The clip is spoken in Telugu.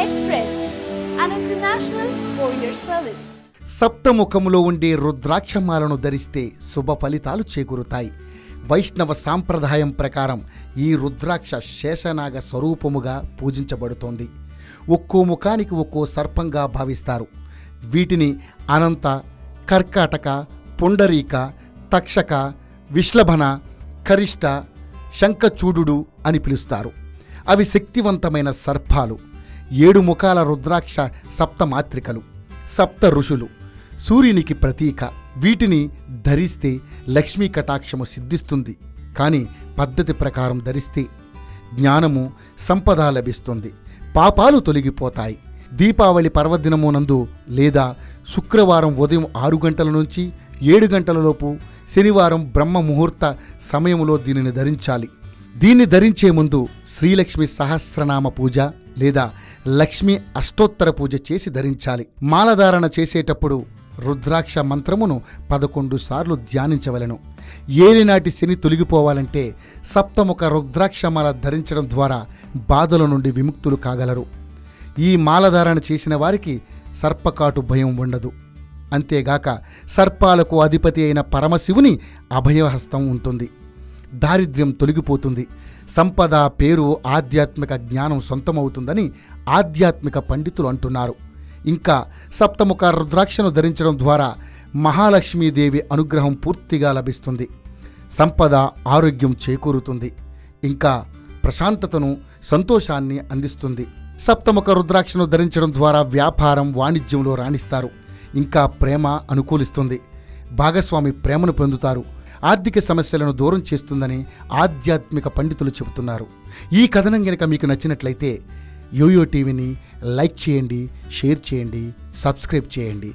Express, an international courier service. సప్తముఖములో ఉండే రుద్రాక్షమాలను ధరిస్తే శుభ ఫలితాలు చేకూరుతాయి. వైష్ణవ సాంప్రదాయం ప్రకారం ఈ రుద్రాక్ష శేషనాగ స్వరూపముగా పూజించబడుతోంది. ఒక్కో ముఖానికి ఒక్కో సర్పంగా భావిస్తారు. వీటిని అనంత, కర్కాటక, పుండరీక, తక్షక, విశ్లభన, కరిష్ట, శంఖచూడు అని పిలుస్తారు. అవి శక్తివంతమైన సర్పాలు. 7 ముఖాల రుద్రాక్ష సప్తమాత్రికలు, సప్త ఋషులు, సూర్యునికి ప్రతీక. వీటిని ధరిస్తే లక్ష్మీ కటాక్షము సిద్ధిస్తుంది. కానీ పద్ధతి ప్రకారం ధరిస్తే జ్ఞానము, సంపద లభిస్తుంది, పాపాలు తొలగిపోతాయి. దీపావళి పర్వదినమునందు లేదా శుక్రవారం ఉదయం 6 గంటల నుంచి 7 గంటలలోపు, శనివారం బ్రహ్మ ముహూర్త సమయంలో దీనిని ధరించాలి. దీన్ని ధరించే ముందు శ్రీలక్ష్మి సహస్రనామ పూజ లేదా లక్ష్మీ అష్టోత్తర పూజ చేసి ధరించాలి. మాలధారణ చేసేటప్పుడు రుద్రాక్ష మంత్రమును 11 సార్లు ధ్యానించవలెను. ఏలినాటి శని తొలగిపోవాలంటే సప్తముఖ రుద్రాక్షమాల ధరించడం ద్వారా బాధల నుండి విముక్తులు కాగలరు. ఈ మాలధారణ చేసిన వారికి సర్పకాటు భయం ఉండదు. అంతేగాక సర్పాలకు అధిపతి అయిన పరమశివుని అభయహస్తం ఉంటుంది. దారిద్ర్యం తొలగిపోతుంది. సంపద, పేరు, ఆధ్యాత్మిక జ్ఞానం సొంతమవుతుందని ఆధ్యాత్మిక పండితులు అంటున్నారు. ఇంకా సప్తముఖ రుద్రాక్షను ధరించడం ద్వారా మహాలక్ష్మీదేవి అనుగ్రహం పూర్తిగా లభిస్తుంది. సంపద, ఆరోగ్యం చేకూరుతుంది. ఇంకా ప్రశాంతతను, సంతోషాన్ని అందిస్తుంది. సప్తముఖ రుద్రాక్షను ధరించడం ద్వారా వ్యాపారం, వాణిజ్యంలో రాణిస్తారు. ఇంకా ప్రేమ అనుకూలిస్తుంది. భాగస్వామి ప్రేమను పొందుతారు. ఆర్థిక సమస్యలను దూరం చేస్తుందని ఆధ్యాత్మిక పండితులు చెబుతున్నారు. ఈ కథనం గనుక మీకు నచ్చినట్లయితే యోయో టీవీని లైక్ చేయండి, షేర్ చేయండి, సబ్స్క్రైబ్ చేయండి.